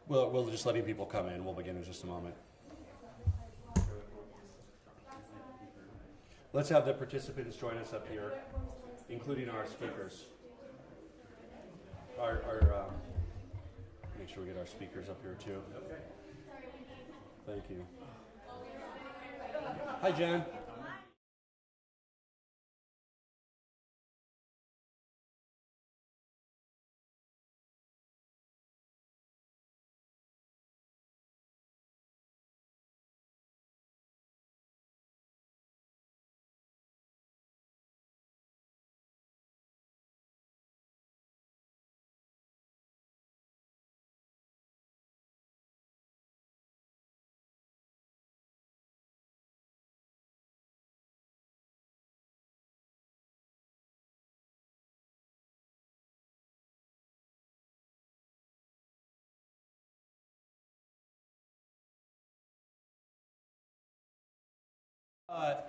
We'll just letting people come in. We'll begin in just a moment. Let's have the participants join us up here, including our speakers. Make sure we get our speakers up here too. Thank you. Hi, Jen.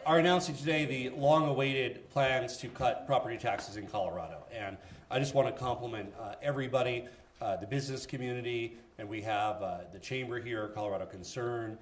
Are announcing today the long-awaited plans to cut property taxes in Colorado. And I just want to compliment everybody, the business community, and we have the chamber here, Colorado Concern,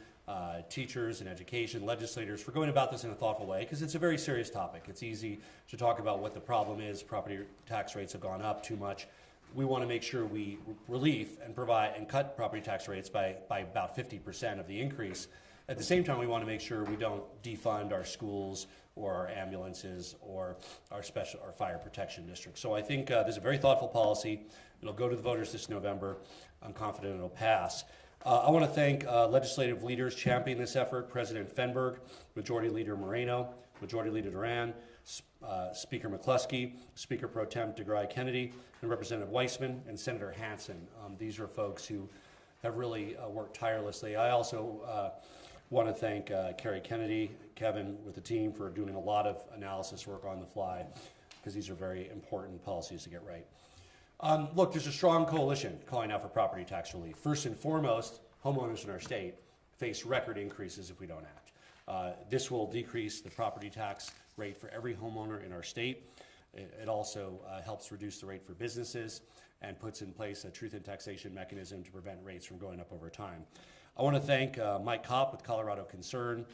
teachers and education, legislators, for going about this in a thoughtful way, because it's a very serious topic. It's easy to talk about what the problem is. Property tax rates have gone up too much. We want to make sure we relieve and provide and cut property tax rates by about 50% of the increase. At the same time, we want to make sure we don't defund our schools or our ambulances or our fire protection districts. So I think this is a very thoughtful policy. It'll go to the voters this November. I'm confident it'll pass. I want to thank legislative leaders championing this effort: President Fenberg, Majority Leader Moreno, Majority Leader Duran, Speaker McCluskey, Speaker Pro Tem DeGray Kennedy, and Representative Weissman and Senator Hansen. These are folks who have really worked tirelessly. I also want to thank Kerry Kennedy, Kevin with the team, for doing a lot of analysis work on the fly, because these are very important policies to get right. Look, there's a strong coalition calling out for property tax relief. First and foremost, homeowners in our state face record increases if we don't act. This will decrease the property tax rate for every homeowner in our state. It also helps reduce the rate for businesses and puts in place a truth in taxation mechanism to prevent rates from going up over time. I want to thank Mike Kopp with Colorado Concern,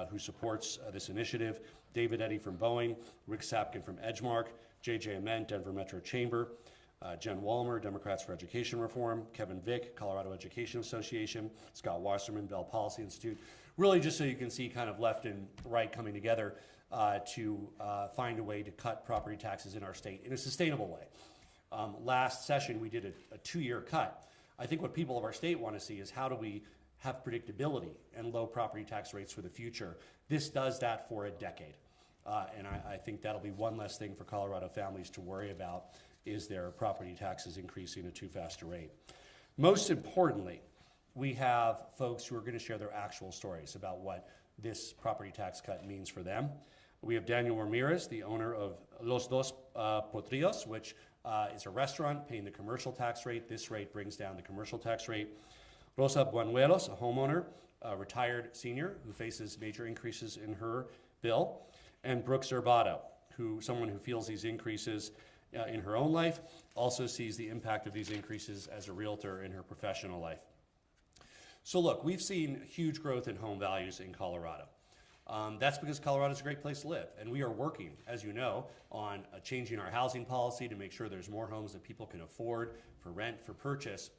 who supports this initiative, David Eddy from Boeing, Rick Sapkin from Edgemark, JJ Ament, Denver Metro Chamber, Jen Walmer, Democrats for Education Reform, Kevin Vick, Colorado Education Association, Scott Wasserman, Bell Policy Institute. Really just so you can see kind of left and right coming together to find a way to cut property taxes in our state in a sustainable way. Last session, we did a 2-year cut. I think what people of our state want to see is how do we have predictability and low property tax rates for the future. This does that for a decade. And I think that'll be one less thing for Colorado families to worry about, is their property taxes increasing at too fast a rate. Most importantly, we have folks who are going to share their actual stories about what this property tax cut means for them. We have Daniel Ramirez, the owner of Los Dos Potrillos, which is a restaurant paying the commercial tax rate. This rate brings down the commercial tax rate. Rosa Buenuelos, a homeowner, a retired senior who faces major increases in her bill. And Brooke Zerbato, someone who feels these increases in her own life, also sees the impact of these increases as a realtor in her professional life. So look, we've seen huge growth in home values in Colorado. That's because Colorado is a great place to live, and we are working, as you know, on changing our housing policy to make sure there's more homes that people can afford for rent, for purchase.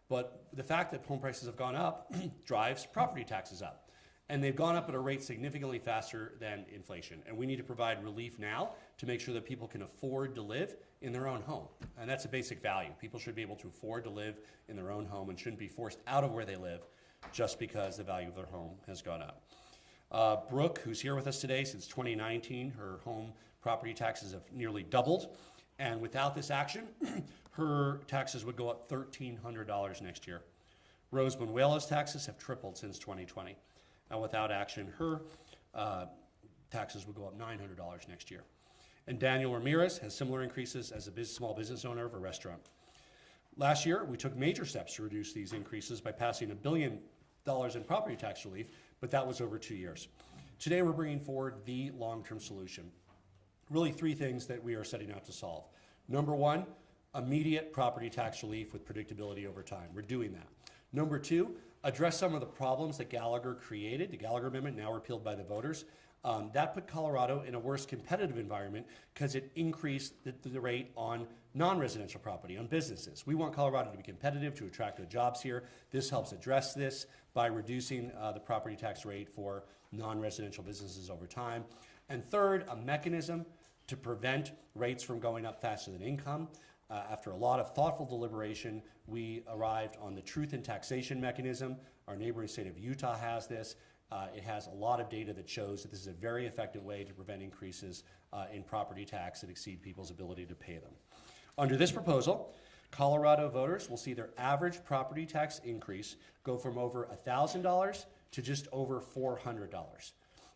But the fact that home prices have gone up drives property taxes up, and they've gone up at a rate significantly faster than inflation. And we need to provide relief now to make sure that people can afford to live in their own home. And that's a basic value. People should be able to afford to live in their own home and shouldn't be forced out of where they live just because the value of their home has gone up. Brooke, who's here with us today since 2019, her home property taxes have nearly doubled. And without this action, her taxes would go up $1,300 next year. Rose Buenuelos' taxes have tripled since 2020. And without action, her taxes would go up $900 next year. And Daniel Ramirez has similar increases as a small business owner of a restaurant. Last year, we took major steps to reduce these increases by passing $1 billion in property tax relief, but that was over 2 years. Today, we're bringing forward the long-term solution. Really 3 things that we are setting out to solve. Number 1, immediate property tax relief with predictability over time. We're doing that. Number two, address some of the problems that Gallagher created. The Gallagher Amendment, now repealed by the voters. That put Colorado in a worse competitive environment because it increased the rate on non-residential property, on businesses. We want Colorado to be competitive, to attract good jobs here. This helps address this by reducing the property tax rate for non-residential businesses over time. And third, a mechanism to prevent rates from going up faster than income. After a lot of thoughtful deliberation, we arrived on the truth in taxation mechanism. Our neighboring state of Utah has this. It has a lot of data that shows that this is a very effective way to prevent increases in property tax that exceed people's ability to pay them. Under this proposal, Colorado voters will see their average property tax increase go from over $1,000 to just over $400.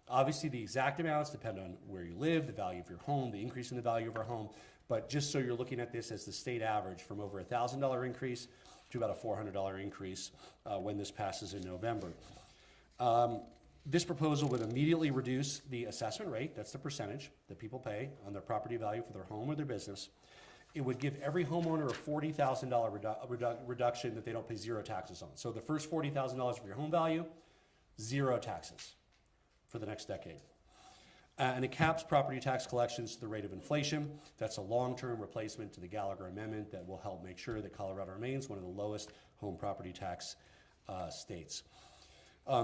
Obviously, the exact amounts depend on where you live, the value of your home, the increase in the value of your home, but just so you're looking at this as the state average, from over $1,000 increase to about a $400 increase when this passes in November. This proposal would immediately reduce the assessment rate, that's the percentage that people pay on their property value for their home or their business. It would give every homeowner a $40,000 reduction that they don't pay zero taxes on. So the first $40,000 for your home value, zero taxes for the next decade. And it caps property tax collections to the rate of inflation. That's a long-term replacement to the Gallagher Amendment that will help make sure that Colorado remains one of the lowest home property tax states.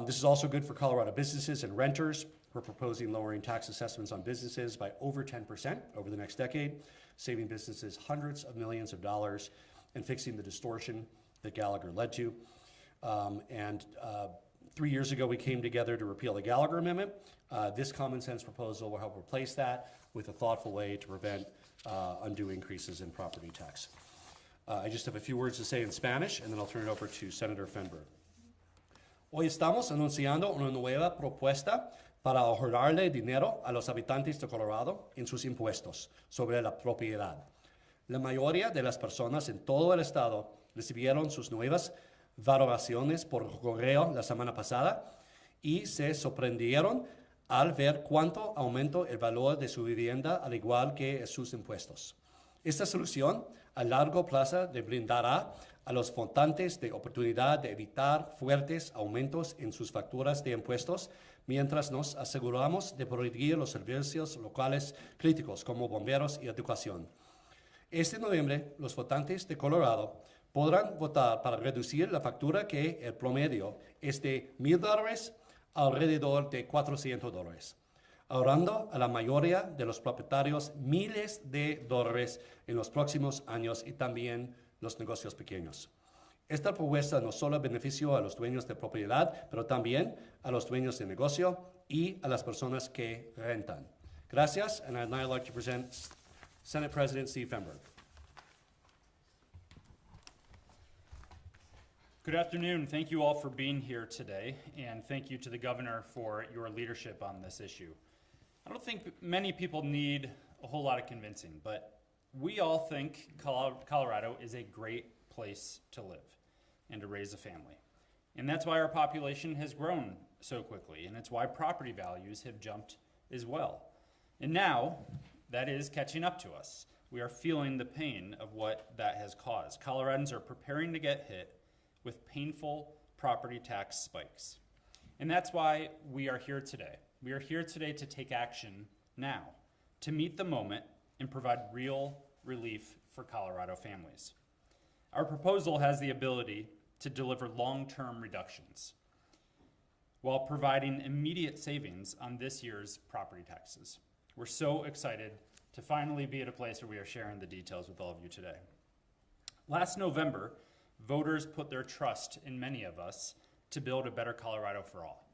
This is also good for Colorado businesses and renters. We're proposing lowering tax assessments on businesses by over 10% over the next decade, saving businesses hundreds of millions of dollars and fixing the distortion that Gallagher led to. 3 years ago, we came together to repeal the Gallagher Amendment. This common sense proposal will help replace that with a thoughtful way to prevent undue increases in property tax. I just have a few words to say in Spanish, and then I'll turn it over to Senator Fenberg. Hoy estamos anunciando una nueva propuesta para ahorrarle dinero a los habitantes de Colorado en sus impuestos sobre la propiedad. La mayoría de las personas en todo el estado recibieron sus nuevas valoraciones por correo la semana pasada y se sorprendieron al ver cuánto aumentó el valor de su vivienda al igual que sus impuestos. Esta solución a largo plazo le brindará a los votantes de oportunidad de evitar fuertes aumentos en sus facturas de impuestos mientras nos aseguramos de proteger los servicios locales críticos como bomberos y educación. Este noviembre, los votantes de Colorado podrán votar para reducir la factura que el promedio es de $1,000 a alrededor de $400, ahorrando a la mayoría de los propietarios miles de dólares en los próximos años y también los negocios pequeños. Esta propuesta no solo beneficia a los dueños de propiedad, pero también a los dueños de negocio y a las personas que rentan. Gracias, and I'd now like to present Senate President Steve Fenberg. Good afternoon. Thank you all for being here today, and thank you to the governor for your leadership on this issue. I don't think many people need a whole lot of convincing, but we all think Colorado is a great place to live and to raise a family. And that's why our population has grown so quickly, and it's why property values have jumped as well. And now, that is catching up to us. We are feeling the pain of what that has caused. Coloradans are preparing to get hit with painful property tax spikes. And that's why we are here today. We are here today to take action now, to meet the moment and provide real relief for Colorado families. Our proposal has the ability to deliver long-term reductions while providing immediate savings on this year's property taxes. We're so excited to finally be at a place where we are sharing the details with all of you today. Last November, voters put their trust in many of us to build a better Colorado for all.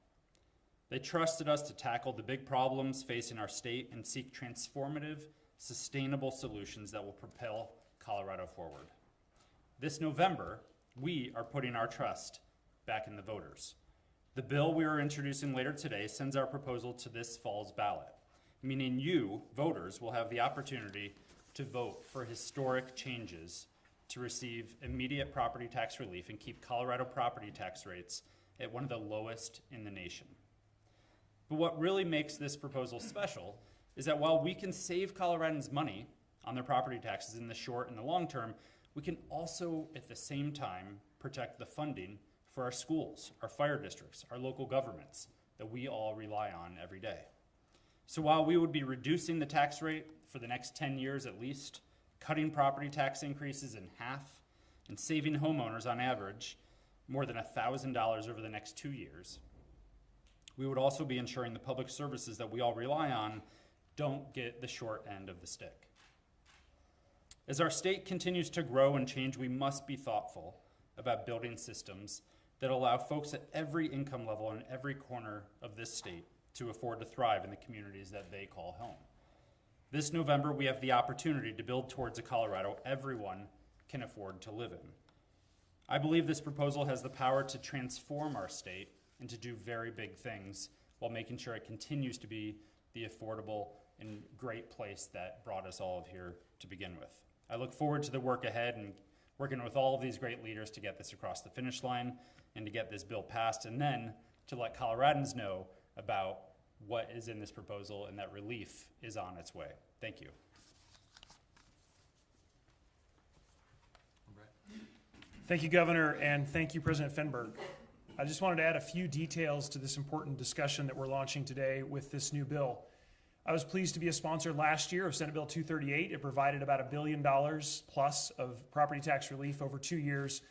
They trusted us to tackle the big problems facing our state and seek transformative, sustainable solutions that will propel Colorado forward. This November, we are putting our trust back in the voters. The bill we are introducing later today sends our proposal to this fall's ballot, meaning you, voters, will have the opportunity to vote for historic changes to receive immediate property tax relief and keep Colorado property tax rates at one of the lowest in the nation. But what really makes this proposal special is that while we can save Coloradans money on their property taxes in the short and the long term, we can also at the same time protect the funding for our schools, our fire districts, our local governments that we all rely on every day. So while we would be reducing the tax rate for the next 10 years at least, cutting property tax increases in half, and saving homeowners on average more than $1,000 over the next 2 years, we would also be ensuring the public services that we all rely on don't get the short end of the stick. As our state continues to grow and change, we must be thoughtful about building systems that allow folks at every income level and every corner of this state to afford to thrive in the communities that they call home. This November, we have the opportunity to build towards a Colorado everyone can afford to live in. I believe this proposal has the power to transform our state and to do very big things while making sure it continues to be the affordable and great place that brought us all here to begin with. I look forward to the work ahead and working with all of these great leaders to get this across the finish line and to get this bill passed, and then to let Coloradans know about what is in this proposal and that relief is on its way. Thank you. Thank you, Governor, and thank you, President Fenberg. I just wanted to add a few details to this important discussion that we're launching today with this new bill. I was pleased to be a sponsor last year of Senate Bill 238. It provided about $1 billion plus of property tax relief over 2 years,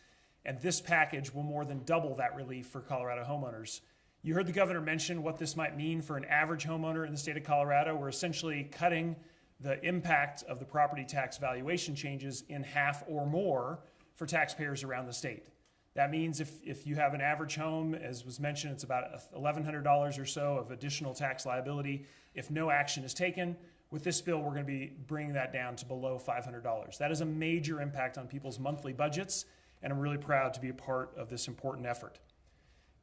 and this package will more than double that relief for Colorado homeowners. You heard the governor mention what this might mean for an average homeowner in the state of Colorado. We're essentially cutting the impact of the property tax valuation changes in half or more for taxpayers around the state. That means if you have an average home, as was mentioned, it's about $1,100 or so of additional tax liability if no action is taken. With this bill, we're going to be bringing that down to below $500. That is a major impact on people's monthly budgets, and I'm really proud to be a part of this important effort.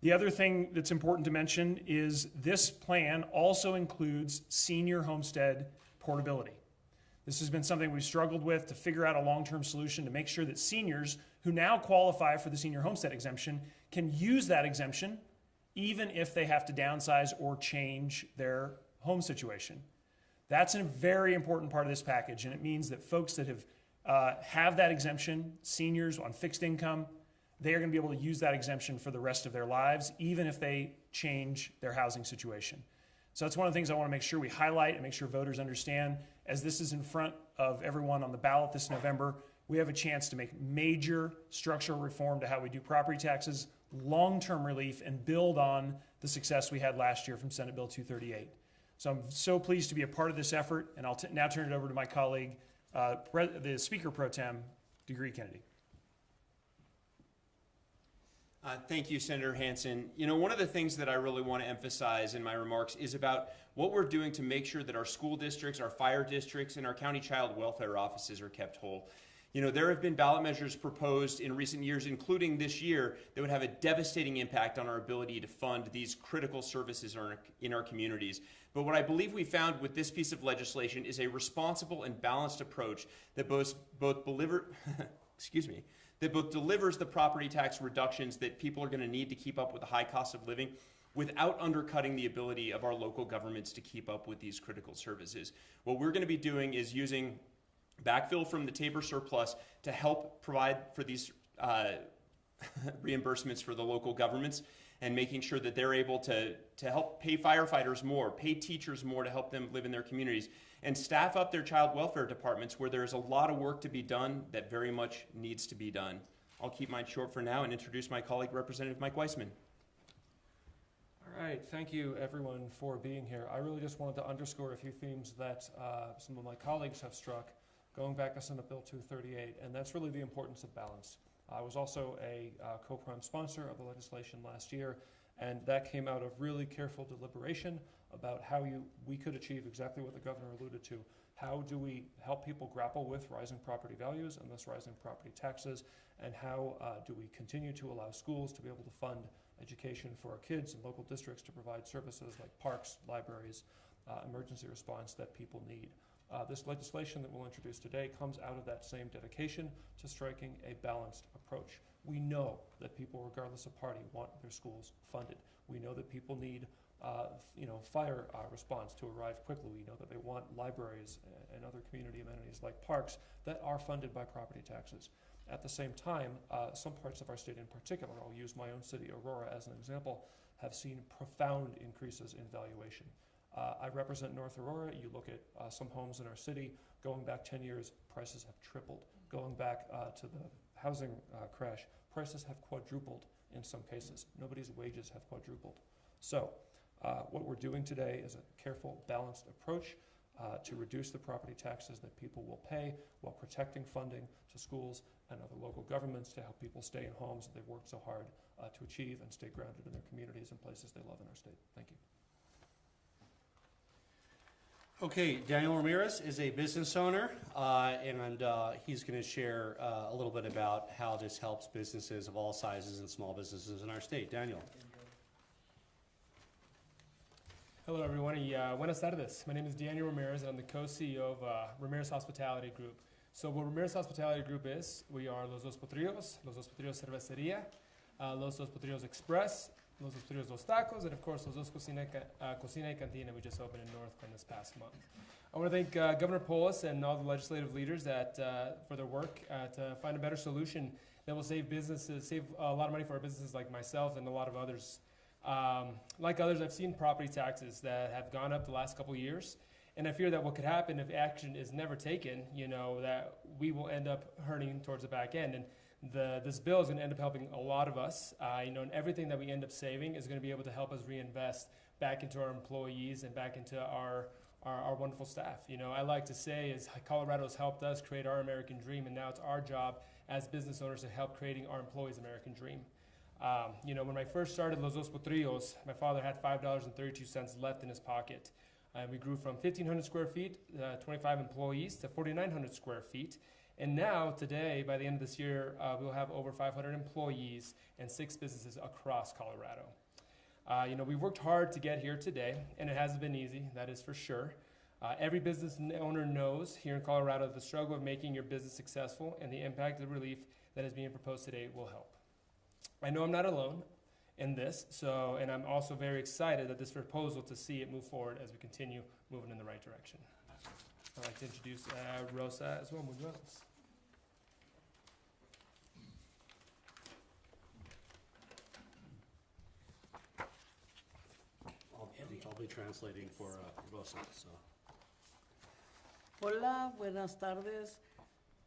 The other thing that's important to mention is this plan also includes senior homestead portability. This has been something we've struggled with to figure out a long-term solution to make sure that seniors who now qualify for the senior homestead exemption can use that exemption even if they have to downsize or change their home situation. That's a very important part of this package, and it means that folks that have that exemption, seniors on fixed income, they are going to be able to use that exemption for the rest of their lives, even if they change their housing situation. So that's one of the things I want to make sure we highlight and make sure voters understand. As this is in front of everyone on the ballot this November, we have a chance to make major structural reform to how we do property taxes, long-term relief, and build on the success we had last year from Senate Bill 238. So I'm so pleased to be a part of this effort, and I'll now turn it over to my colleague, the Speaker Pro Tem, DeGree Kennedy. Thank you, Senator Hansen. You know, one of the things that I really want to emphasize in my remarks is about what we're doing to make sure that our school districts, our fire districts, and our county child welfare offices are kept whole. You know, there have been ballot measures proposed in recent years, including this year, that would have a devastating impact on our ability to fund these critical services in our communities. But what I believe we found with this piece of legislation is a responsible and balanced approach that both delivers the property tax reductions that people are going to need to keep up with the high cost of living without undercutting the ability of our local governments to keep up with these critical services. What we're going to be doing is using backfill from the Tabor surplus to help provide for these reimbursements for the local governments, and making sure that they're able to help pay firefighters more, pay teachers more to help them live in their communities, and staff up their child welfare departments where there's a lot of work to be done that very much needs to be done. I'll keep mine short for now and introduce my colleague, Representative Mike Weissman. All right, thank you everyone for being here. I really just wanted to underscore a few themes that some of my colleagues have struck going back to Senate Bill 238, and that's really the importance of balance. I was also a co-prime sponsor of the legislation last year, and that came out of really careful deliberation about how we could achieve exactly what the governor alluded to. How do we help people grapple with rising property values and thus rising property taxes, and how do we continue to allow schools to be able to fund education for our kids and local districts to provide services like parks, libraries, emergency response that people need. This legislation that we'll introduce today comes out of that same dedication to striking a balanced approach. We know that people, regardless of party, want their schools funded. We know that people need fire response to arrive quickly. We know that they want libraries and other community amenities like parks that are funded by property taxes. At the same time, some parts of our state in particular, I'll use my own city, Aurora, as an example, have seen profound increases in valuation. I represent North Aurora. You look at some homes in our city, going back 10 years, prices have tripled. Going back to the housing crash, prices have quadrupled in some cases. Nobody's wages have quadrupled. So what we're doing today is a careful, balanced approach to reduce the property taxes that people will pay while protecting funding to schools and other local governments to help people stay in homes that they've worked so hard to achieve and stay grounded in their communities and places they love in our state. Thank you. Okay, Daniel Ramirez is a business owner, and he's going to share a little bit about how this helps businesses of all sizes and small businesses in our state. Daniel. Hello everyone, buenas tardes. My name is Daniel Ramirez and I'm the co-CEO of Ramirez Hospitality Group. So what Ramirez Hospitality Group is, we are Los Dos Potrillos Cervecería, Los Dos Potrillos Express, Los Dos Potrillos Dos Tacos, and of course Los Dos Cocina y Cantina we just opened in North Bend this past month. I want to thank Governor Polis and all the legislative leaders for their work to find a better solution that will save a lot of money for our businesses like myself and a lot of others. Like others, I've seen property taxes that have gone up the last couple of years, and I fear that what could happen if action is never taken, that we will end up hurting towards the back end. And this bill is going to end up helping a lot of us, and everything that we end up saving is going to be able to help us reinvest back into our employees and back into our wonderful staff. I like to say is Colorado's helped us create our American dream, and now it's our job as business owners to help creating our employees' American dream. When I first started Los Dos Potrillos, my father had $5.32 left in his pocket. We grew from 1,500 square feet, 25 employees, to 4,900 square feet. And now, today, by the end of this year, we'll have over 500 employees and 6 businesses across Colorado. We've worked hard to get here today, and it hasn't been easy, that is for sure. Every business owner knows here in Colorado the struggle of making your business successful, and the impact of relief that is being proposed today will help. I know I'm not alone in this, and I'm also very excited that this proposal to see it move forward as we continue moving in the right direction. I'd like to introduce Rosa as well, Munoz. I'll be translating for Rosa. So. Hola, buenas tardes.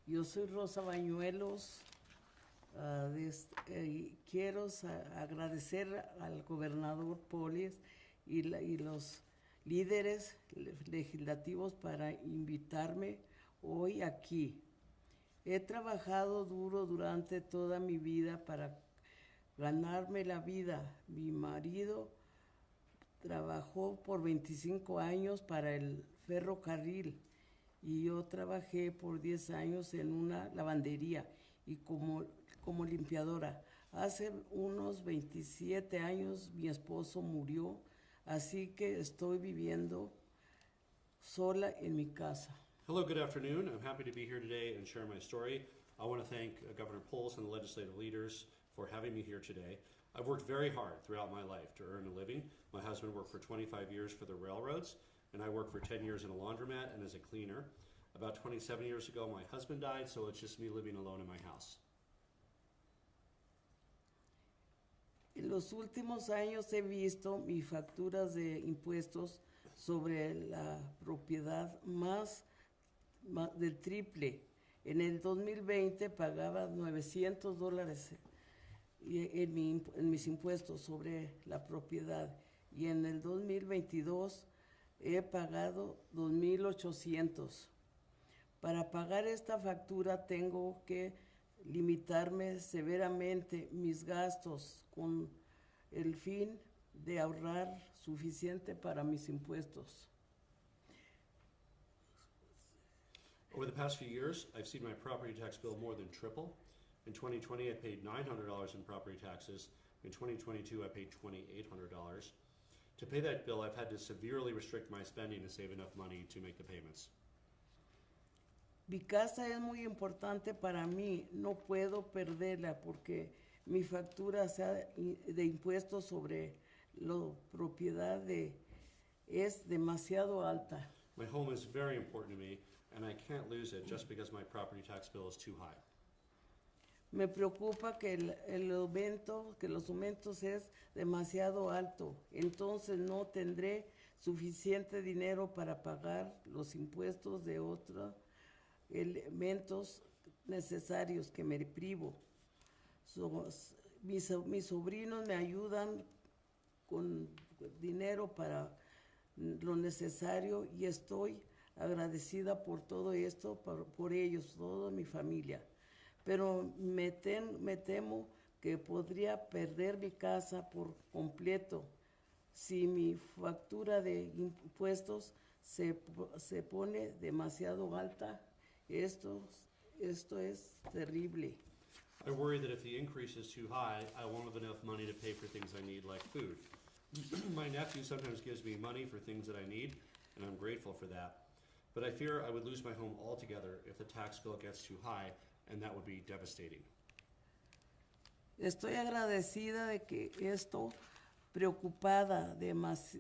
Yo soy Rosa Bañuelos. Quiero agradecer al gobernador Polis y los líderes legislativos para invitarme hoy aquí. He trabajado duro durante toda mi vida para ganarme la vida. Mi marido trabajó por 25 años para el ferrocarril y yo trabajé por 10 años en una lavandería y como limpiadora. Hace unos 27 años mi esposo murió, así que estoy viviendo sola en mi casa. Hello, good afternoon. I'm happy to be here today and share my story. I want to thank Governor Polis and the legislative leaders for having me here today. I've worked very hard throughout my life to earn a living. My husband worked for 25 years for the railroads, and I worked for 10 years in a laundromat and as a cleaner. About 27 years ago, my husband died, so it's just me living alone in my house. En los últimos años he visto mis facturas de impuestos sobre la propiedad más del triple. En el 2020 pagaba $900 en mis impuestos sobre la propiedad y en el 2022 he pagado $2,800. Para pagar esta factura tengo que limitarme severamente mis gastos con el fin de ahorrar suficiente para mis impuestos. Over the past few years, I've seen my property tax bill more than triple. In 2020, I paid $900 in property taxes. In 2022, I paid $2,800. To pay that bill, I've had to severely restrict my spending to save enough money to make the payments. Mi casa es muy importante para mí, no puedo perderla porque mi factura de impuestos sobre la propiedad es demasiado alta. My home is very important to me, and I can't lose it just because my property tax bill is too high. Me preocupa que el aumento, que los aumentos es demasiado alto, entonces no tendré suficiente dinero para pagar los impuestos de otros elementos necesarios que me privo. Mis sobrinos me ayudan con dinero para lo necesario y estoy agradecida por todo esto, por ellos, toda mi familia. Pero me temo que podría perder mi casa por completo si mi factura de impuestos se pone demasiado alta. Esto es terrible. I worry that if the increase is too high, I won't have enough money to pay for things I need like food. My nephew sometimes gives me money for things that I need, and I'm grateful for that. But I fear I would lose my home altogether if the tax bill gets too high, and that would be devastating. Estoy agradecida de que esto, preocupada además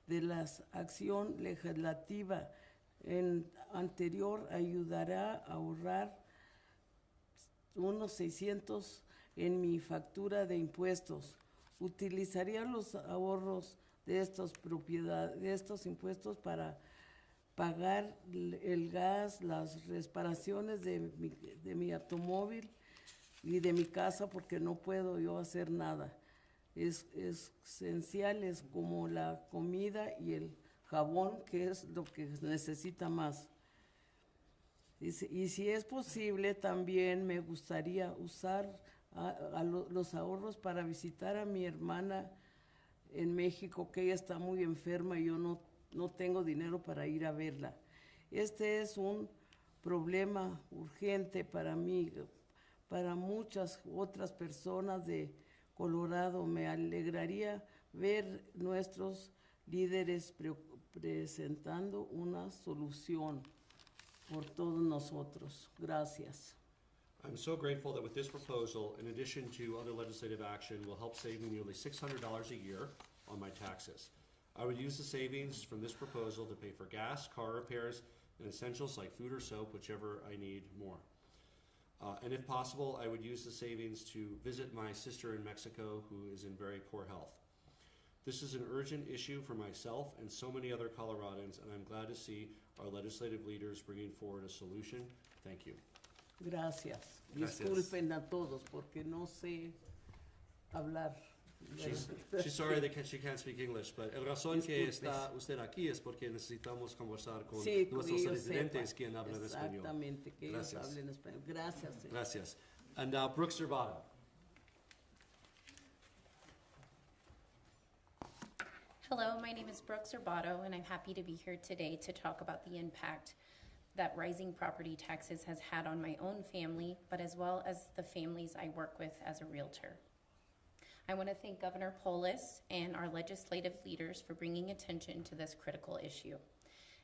de la acción legislativa anterior, ayudará a ahorrar unos 600 en mi factura de impuestos. Utilizaría los ahorros de estos impuestos para pagar el gas, las reparaciones de mi automóvil y de mi casa, porque no puedo yo hacer nada. Es esenciales como la comida y el jabón, que es lo que necesita más. Y si es posible, también me gustaría usar los ahorros para visitar a mi hermana en México, que ella está muy enferma y yo no tengo dinero para ir a verla. Este es un problema urgente para mí, para muchas otras personas de Colorado. Me alegraría ver nuestros líderes presentando una solución por todos nosotros. Gracias. I'm so grateful that with this proposal, in addition to other legislative action, will help save me nearly $600 a year on my taxes. I would use the savings from this proposal to pay for gas, car repairs, and essentials like food or soap, whichever I need more. And if possible, I would use the savings to visit my sister in Mexico who is in very poor health. This is an urgent issue for myself and so many other Coloradans, and I'm glad to see our legislative leaders bringing forward a solution. Thank you. Gracias. Gracias. Disculpen a todos porque no sé hablar. She's sorry that she can't speak English, but el razón que está usted aquí es porque necesitamos conversar con Sí, nuestros que ellos residentes sepan. quien hablan español. Exactamente, que ellos Gracias. hablen español. Gracias. Señor. Gracias. And now Brooks Zerbato. Hello, my name is Brooke Zerbato, and I'm happy to be here today to talk about the impact that rising property taxes has had on my own family, but as well as the families I work with as a realtor. I want to thank Governor Polis and our legislative leaders for bringing attention to this critical issue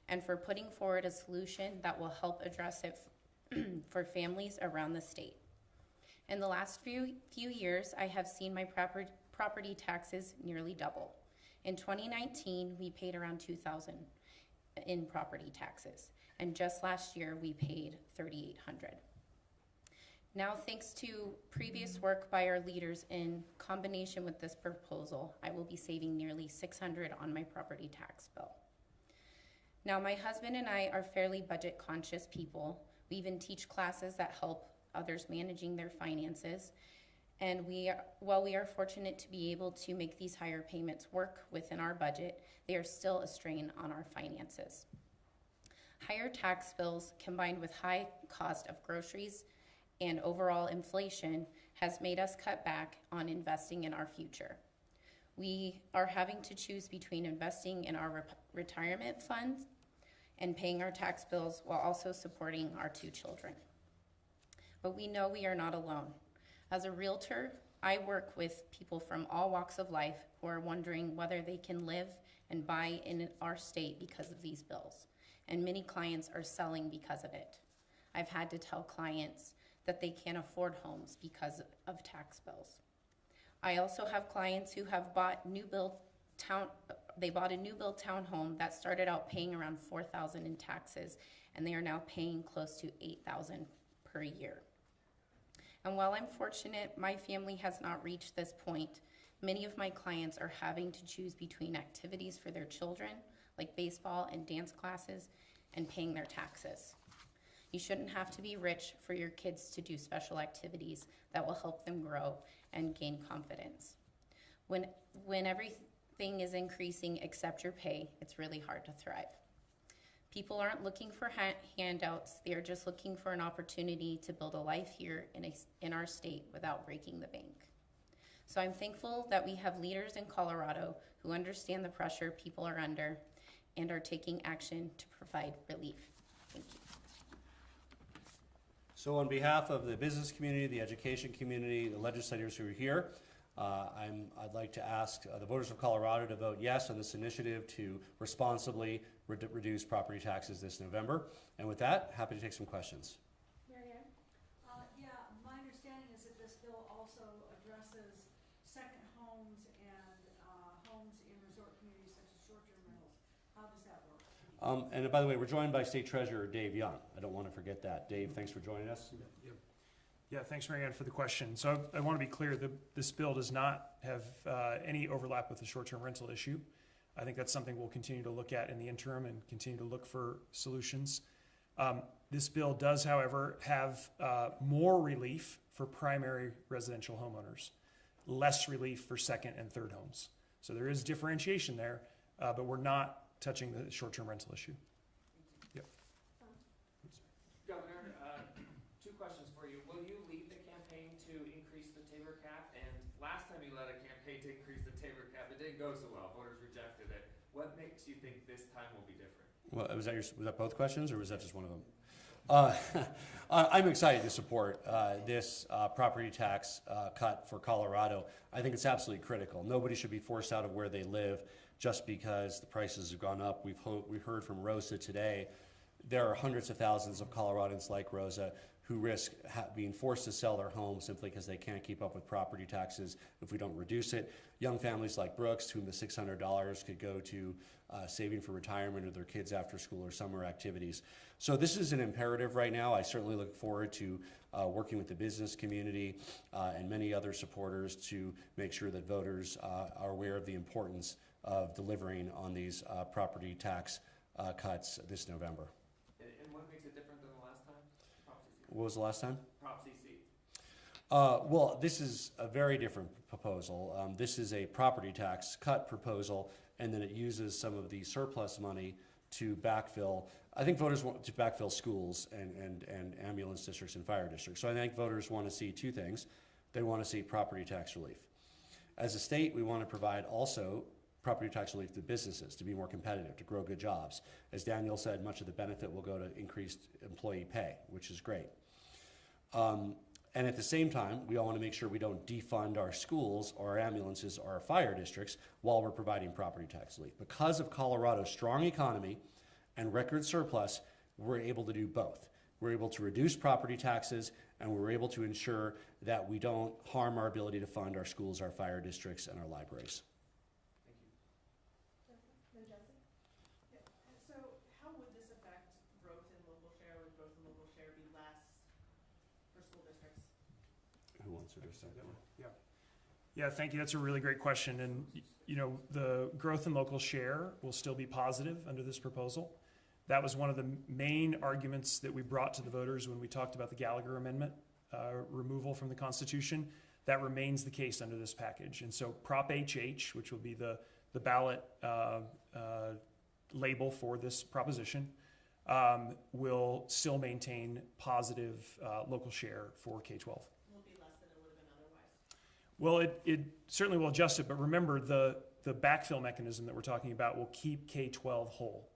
and for putting forward a solution that will help address it for families around the state. In the last few years, I have seen my property taxes nearly double. In 2019, we paid around $2,000 in property taxes, and just last year we paid $3,800. Now, thanks to previous work by our leaders in combination with this proposal, I will be saving nearly $600 on my property tax bill. Now, my husband and I are fairly budget conscious people. We even teach classes that help others managing their finances. And while we are fortunate to be able to make these higher payments work within our budget, they are still a strain on our finances. Higher tax bills combined with high cost of groceries and overall inflation has made us cut back on investing in our future. We are having to choose between investing in our retirement funds and paying our tax bills while also supporting our 2 children. But we know we are not alone. As a realtor, I work with people from all walks of life who are wondering whether they can live and buy in our state because of these bills. And many clients are selling because of it. I've had to tell clients that they can't afford homes because of tax bills. I also have clients who have bought a new build townhome that started out paying around $4,000 in taxes, and they are now paying close to $8,000 per year. And while I'm fortunate my family has not reached this point, many of my clients are having to choose between activities for their children, like baseball and dance classes, and paying their taxes. You shouldn't have to be rich for your kids to do special activities that will help them grow and gain confidence. When everything is increasing except your pay, it's really hard to thrive. People aren't looking for handouts, they are just looking for an opportunity to build a life here in our state without breaking the bank. So I'm thankful that we have leaders in Colorado who understand the pressure people are under and are taking action to provide relief. Thank you. So on behalf of the business community, the education community, the legislators who are here, I'd like to ask the voters of Colorado to vote yes on this initiative to responsibly reduce property taxes this November. And with that, happy to take some questions. Marianne? Yeah, my understanding is that this bill also addresses second homes and homes in resort communities such as short-term rentals. How does that work? And by the way, we're joined by State Treasurer Dave Young. I don't want to forget that. Dave, thanks for joining us. Yeah, thanks, Marianne, for the question. So I want to be clear, this bill does not have any overlap with the short-term rental issue. I think that's something we'll continue to look at in the interim and continue to look for solutions. This bill does, however, have more relief for primary residential homeowners, less relief for second and third homes. So there is differentiation there, but we're not touching the short-term rental issue. Yep. Governor, two questions for you. Will you lead the campaign to increase the Tabor cap? And last time you led a campaign to increase the Tabor cap, it didn't go so well. Voters rejected it. What makes you think this time will be different? Well, was that both questions, or was that just one of them? I'm excited to support this property tax cut for Colorado. I think it's absolutely critical. Nobody should be forced out of where they live just because the prices have gone up. We've heard from Rosa today. There are hundreds of thousands of Coloradans like Rosa who risk being forced to sell their home simply because they can't keep up with property taxes if we don't reduce it. Young families like Brooks, whom the $600 could go to saving for retirement or their kids after school or summer activities. So this is an imperative right now. I certainly look forward to working with the business community and many other supporters to make sure that voters are aware of the importance of delivering on these property tax cuts this November. And what makes it different than the last time? What was the last time? Prop CC. Well, this is a very different proposal. This is a property tax cut proposal, and then it uses some of the surplus money to backfill. I think voters want to backfill schools and ambulance districts and fire districts. So I think voters want to see two things. They want to see property tax relief. As a state, we want to provide also property tax relief to businesses to be more competitive, to grow good jobs. As Daniel said, much of the benefit will go to increased employee pay, which is great. And at the same time, we all want to make sure we don't defund our schools or our ambulances or our fire districts while we're providing property tax relief. Because of Colorado's strong economy and record surplus, we're able to do both. We're able to reduce property taxes, and we're able to ensure that we don't harm our ability to fund our schools, our fire districts, and our libraries. So how would this affect growth in local share? Would growth in local share be less for school districts? Who wants to address that one? Yeah, thank you. That's a really great question. And, you know, the growth in local share will still be positive under this proposal. That was one of the main arguments that we brought to the voters when we talked about the Gallagher Amendment removal from the Constitution. That remains the case under this package. And so Prop HH, which will be the ballot label for this proposition, will still maintain positive local share for K-12. Will it be less than it would have been otherwise? Well, it certainly will adjust it, but remember the backfill mechanism that we're talking about will keep K-12 whole.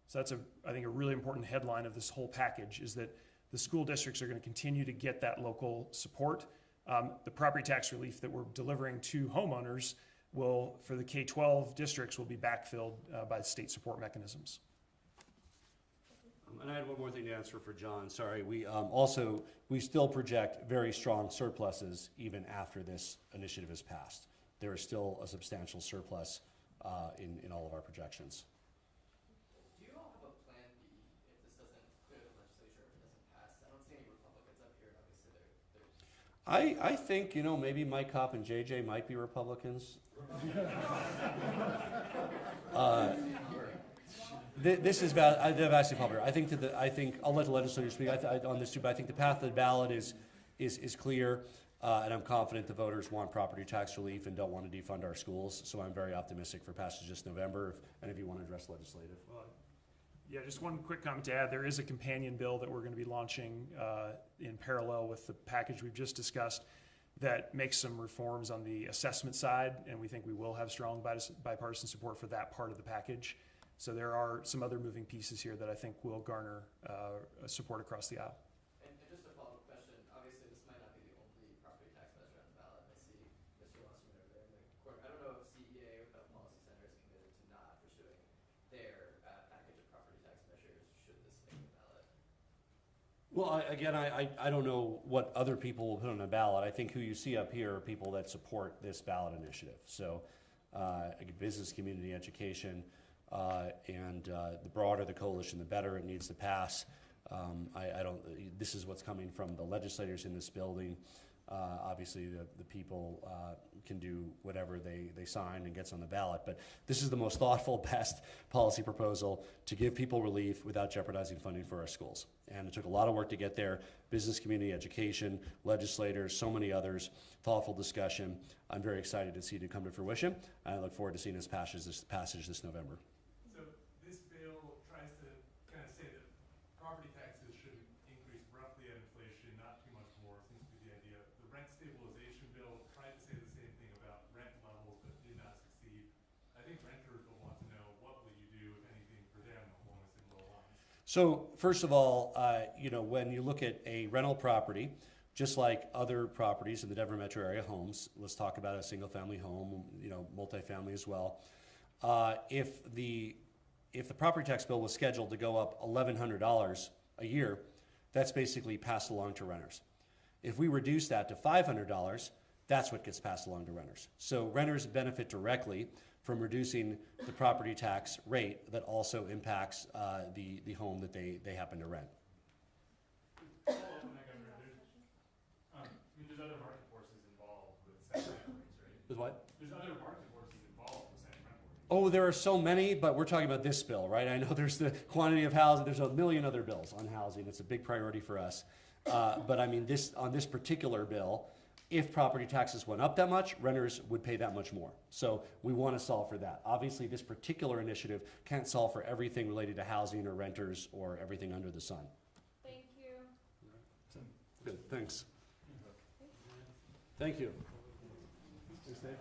So that's, I think, a really important headline of this whole package is that the school districts are going to continue to get that local support. The property tax relief that we're delivering to homeowners will, for the K-12 districts, will be backfilled by state support mechanisms. And I had one more thing to answer for John. Sorry. We still project very strong surpluses even after this initiative is passed. There is still a substantial surplus in all of our projections. Do you all have a plan B if this doesn't clear the legislature, if it doesn't pass? I don't see any Republicans up here. Obviously, I think, you know, maybe Mike Kopp and JJ might be Republicans. This is vastly popular. I think I'll let the legislators speak on this too, but I think the path of the ballot is clear, and I'm confident the voters want property tax relief and don't want to defund our schools. So I'm very optimistic for passage this November. If any of you want to address legislative. Yeah, just one quick comment to add. There is a companion bill that we're going to be launching in parallel with the package we've just discussed that makes some reforms on the assessment side, and we think we will have strong bipartisan support for that part of the package. So there are some other moving pieces here that I think will garner support across the aisle. And just a follow-up question, obviously this might not be the only property tax measure on the ballot. I see Mr. Wasserman over there in the corner. I don't know if CEA or the Policy Center is committed to not pursuing their package of property tax measures should this make the ballot. Well, I don't know what other people will put on the ballot. I think who you see up here are people that support this ballot initiative. So business, community, education, and the broader the coalition, the better it needs to pass. This is what's coming from the legislators in this building. Obviously, the people can do whatever they sign and gets on the ballot, but this is the most thoughtful, best policy proposal to give people relief without jeopardizing funding for our schools. And it took a lot of work to get there. Business, community, education, legislators, so many others, thoughtful discussion. I'm very excited to see it come to fruition, and I look forward to seeing its passage this November. So this bill tries to kind of say that property taxes should increase roughly at inflation, not too much more, seems to be the idea. The rent stabilization bill tried to say the same thing about rent levels, but did not succeed. I think renters will want to know, what will you do, if anything, for them along a similar lines? So first of all, you know, when you look at a rental property, just like other properties in the Denver metro area, homes, let's talk about a single family home, you know, multifamily as well. If the property tax bill was scheduled to go up $1,100 a year, that's basically passed along to renters. If we reduce that to $500, that's what gets passed along to renters. So renters benefit directly from reducing the property tax rate that also impacts the home that they happen to rent. There's other market forces involved with setting rent rates, right? With what? There's other market forces involved with setting rent rates. Oh, there are so many, but we're talking about this bill, right? I know there's the quantity of housing. There's a million other bills on housing. It's a big priority for us. But I mean, on this particular bill, if property taxes went up that much, renters would pay that much more. So we want to solve for that. Obviously, this particular initiative can't solve for everything related to housing or renters or everything under the sun. Thank you. Good, thanks. Thank you. Thanks, Dave.